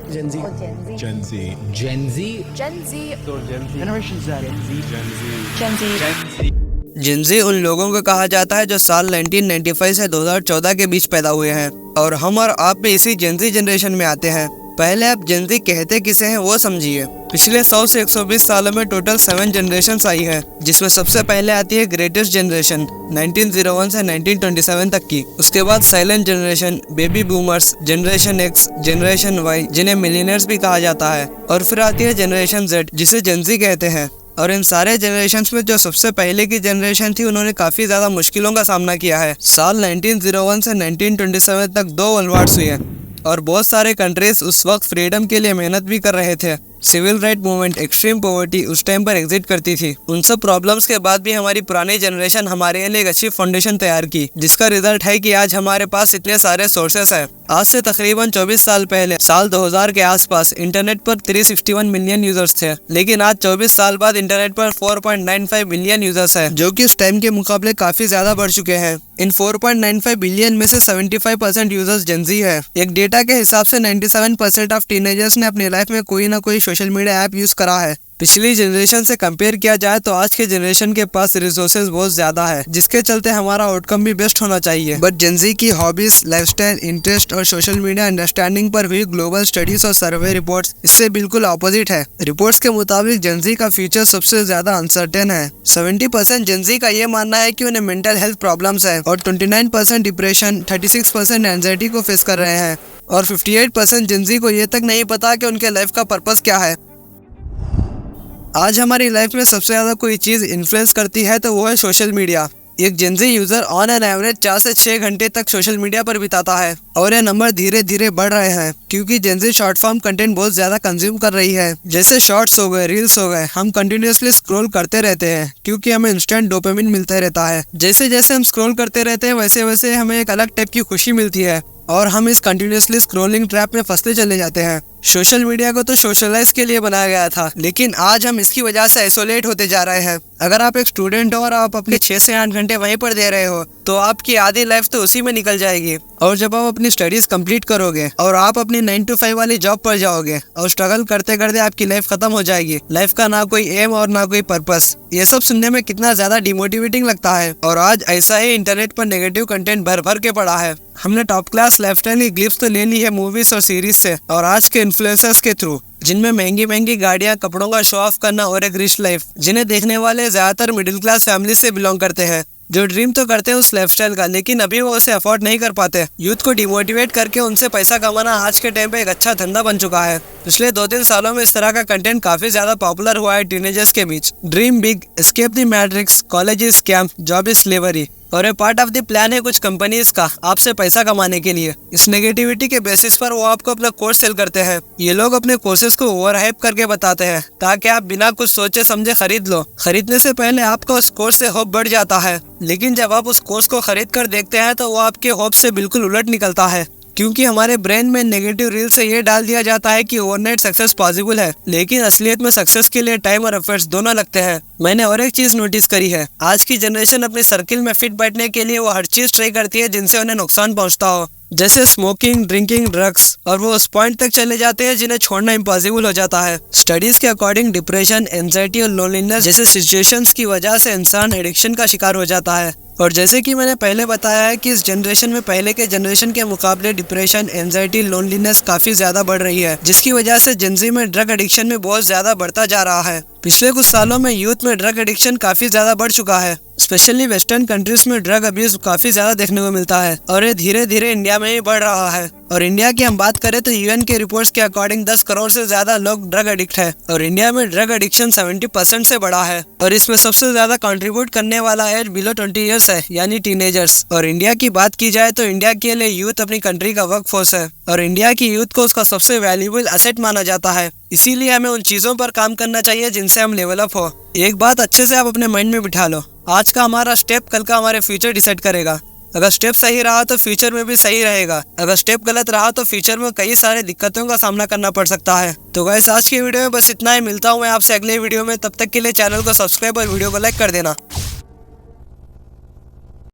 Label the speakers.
Speaker 1: Gen Z.
Speaker 2: Gen Z.
Speaker 3: Gen Z.
Speaker 4: Gen Z.
Speaker 1: Generation Z.
Speaker 4: Gen Z.
Speaker 5: जिनजी उन लोगों को कहा जाता है जो साल 1995 से 2014 के बीच पैदा हुए हैं और हम और आप भी इसी जिनजी जनरेशन में आते हैं। पहले आप जिनजी कहते किसे हैं वो समझिए। पिछले 100 से 120 सालों में टोटल 7 जनरेशन्स आई हैं, जिसमें सबसे पहले आती है ग्रेटेस्ट जनरेशन 1901 से 1927 तक की। उसके बाद silent generation, baby boomers, generation X, generation Y जिन्हें मिलियनर्स भी कहा जाता है, और फिर आती है जनरेशन जेड जिसे जिनजी कहते हैं। और इन सारे जनरेशन्स में जो सबसे पहले की जनरेशन थी उन्होंने काफी ज्यादा मुश्किलों का सामना किया है। साल 1901 से 1927 तक 2 वर्ल्ड वॉर्स हुए और बहुत सारे कंट्रीज उस वक्त फ्रीडम के लिए मेहनत भी कर रहे थे। Civil right movement, extreme poverty उस टाइम पर एग्जिट करती थी। उन सब प्रॉब्लम्स के बाद भी हमारी पुरानी जनरेशन हमारे लिए एक अच्छी फाउंडेशन तैयार की, जिसका रिजल्ट है कि आज हमारे पास इतने सारे सोर्सेस हैं। आज से तकरीबन 24 साल पहले साल 2000 के आसपास इंटरनेट पर 361 मिलियन यूजर्स थे, लेकिन आज 24 साल बाद इंटरनेट पर 4.95 बिलियन यूजर्स हैं, जो कि उस टाइम के मुकाबले काफी ज्यादा बढ़ चुके हैं। इन 4.95 बिलियन में से 75% यूजर्स जेनजी है। एक डेटा के हिसाब से 97% ऑफ टीनेजर्स ने अपनी लाइफ में कोई ना कोई सोशल मीडिया ऐप यूज करा है। पिछली जनरेशन से कंपेयर किया जाए तो आज के जनरेशन के पास रिसोर्सेज बहुत ज्यादा है, जिसके चलते हमारा आउटकम भी बेस्ट होना चाहिए। बट जेनजी की हॉबीज, लाइफस्टाइल, इंटरेस्ट और सोशल मीडिया अंडरस्टैंडिंग पर हुई ग्लोबल स्टडीज और सर्वे रिपोर्ट्स इससे बिल्कुल ऑपोजिट है। रिपोर्ट्स के मुताबिक जेनजी का फ्यूचर सबसे ज्यादा अनसर्टेन है। 70% जेनजी का ये मानना है कि उन्हें मेंटल हेल्थ प्रॉब्लम्स है और 29% डिप्रेशन, 36% एंजाइटी को फेस कर रहे हैं और 58% जेनजी को ये तक नहीं पता कि उनके लाइफ का पर्पस क्या है। आज हमारी लाइफ में सबसे ज्यादा कोई चीज इन्फ्लुएंस करती है तो वो है सोशल मीडिया। एक Gen Z user on an average 4 से 6 घंटे तक सोशल मीडिया पर बिताता है और ये नंबर धीरे धीरे बढ़ रहे हैं, क्योंकि जेनजी शॉर्ट फॉर्म कंटेंट बहुत ज्यादा कंज्यूम कर रही है। जैसे शॉर्ट्स हो गए, रील्स हो गए, हम कंटिन्यूअसली स्क्रॉल करते रहते हैं क्योंकि हमें इंस्टेंट डोपामिन मिलता रहता है। जैसे जैसे हम स्क्रॉल करते रहते हैं वैसे वैसे हमें एक अलग टाइप की खुशी मिलती है और हम इस कंटिन्यूअसली स्क्रॉलिंग ट्रैप में फंसते चले जाते हैं। सोशल मीडिया को तो सोशलाइज के लिए बनाया गया था, लेकिन आज हम इसकी वजह से आइसोलेट होते जा रहे हैं। अगर आप एक स्टूडेंट हो और आप अपने 6 से 8 घंटे वहीं पर दे रहे हो तो आपकी आधी लाइफ तो उसी में निकल जाएगी। और जब आप अपनी स्टडीज कंप्लीट करोगे और आप अपनी 9 to 5 वाली जॉब पर जाओगे और स्ट्रगल करते करते आपकी लाइफ खत्म हो जाएगी। लाइफ का ना कोई एम और ना कोई पर्पस। ये सब सुनने में कितना ज्यादा डिमोटिवेटिंग लगता है। और आज ऐसा ही इंटरनेट पर नेगेटिव कंटेंट भर भर के पड़ा है। हमने टॉप क्लास लाइफस्टाइल की ग्लिप्स तो ले ली है मूवीज और सीरीज से और आज के इन्फ्लुएंसर्स के थ्रू, जिनमें महंगी महंगी गाड़ियां, कपड़ों का शो ऑफ करना और एक रिच लाइफ, जिन्हें देखने वाले ज्यादातर मिडिल क्लास फैमिली से बिलोंग करते हैं, जो ड्रीम तो करते हैं उस लाइफस्टाइल का, लेकिन अभी वो उसे अफोर्ड नहीं कर पाते। यूथ को डिमोटिवेट करके उनसे पैसा कमाना आज के टाइम पे एक अच्छा धंधा बन चुका है। पिछले 2-3 सालों में इस तरह का कंटेंट काफी ज्यादा पॉपुलर हुआ है टीनेजर्स के बीच। Dream big, escape the matrix, college is scam, job is slavery और ये पार्ट ऑफ द प्लान है कुछ कंपनीज का आपसे पैसा कमाने के लिए। इस नेगेटिविटी के बेसिस पर वो आपको अपना कोर्स सेल करते हैं। ये लोग अपने कोर्सेज को ओवर हाइप करके बताते हैं ताकि आप बिना कुछ सोचे समझे खरीद लो। खरीदने से पहले आपका उस कोर्स से होप बढ़ जाता है, लेकिन जब आप उस कोर्स को खरीद कर देखते हैं तो वो आपके होप से बिल्कुल उलट निकलता है, क्योंकि हमारे ब्रेन में नेगेटिव रील से ये डाल दिया जाता है कि ओवरनाइट सक्सेस पॉसिबल है, लेकिन असलियत में सक्सेस के लिए टाइम और एफर्ट्स दोनों लगते हैं। मैंने और एक चीज नोटिस करी है, आज की जनरेशन अपने सर्किल में फिट बैठने के लिए वो हर चीज ट्राई करती है जिनसे उन्हें नुकसान पहुंचता हो, जैसे स्मोकिंग, ड्रिंकिंग, ड्रग्स, और वो उस पॉइंट तक चले जाते हैं जिन्हें छोड़ना इम्पॉसिबल हो जाता है। स्टडीज के अकॉर्डिंग डिप्रेशन, एंजाइटी और लोनलीनेस जैसे सिचुएशंस की वजह से इंसान एडिक्शन का शिकार हो जाता है। और जैसे कि मैंने पहले बताया है कि इस जनरेशन में पहले के जनरेशन के मुकाबले डिप्रेशन, एंजाइटी, लोनलीनेस काफी ज्यादा बढ़ रही है, जिसकी वजह से जेनजी में ड्रग एडिक्शन में बहुत ज्यादा बढ़ता जा रहा है। पिछले कुछ सालों में यूथ में ड्रग एडिक्शन काफी ज्यादा बढ़ चुका है। स्पेशली वेस्टर्न कंट्रीज में ड्रग अब्यूज काफी ज्यादा देखने को मिलता है और ये धीरे धीरे इंडिया में भी बढ़ रहा है। और इंडिया की हम बात करें तो यूएन के रिपोर्ट्स के अकॉर्डिंग 10 करोड़ से ज्यादा लोग ड्रग एडिक्ट है और इंडिया में ड्रग एडिक्शन 70% से बढ़ा है। और इसमें सबसे ज्यादा कंट्रीब्यूट करने वाला एज बिलो 20 ईयर्स है, यानी टीनेजर्स। और इंडिया की बात की जाए तो इंडिया के लिए यूथ अपनी कंट्री का वर्क फोर्स है और इंडिया की यूथ को उसका सबसे वैल्यूएबल एसेट माना जाता है। इसीलिए हमें उन चीजों पर काम करना चाहिए जिनसे हम लेवल अप हो। एक बात अच्छे से आप अपने माइंड में बिठा लो, आज का हमारा स्टेप कल का हमारे फ्यूचर डिसाइड करेगा। अगर स्टेप सही रहा तो फ्यूचर में भी सही रहेगा, अगर स्टेप गलत रहा तो फ्यूचर में कई सारे दिक्कतों का सामना करना पड़ सकता है। तो गाइस आज की वीडियो में बस इतना ही। मिलता हूँ मैं आपसे अगले वीडियो में, तब तक के लिए चैनल को सब्सक्राइब और वीडियो को लाइक कर देना।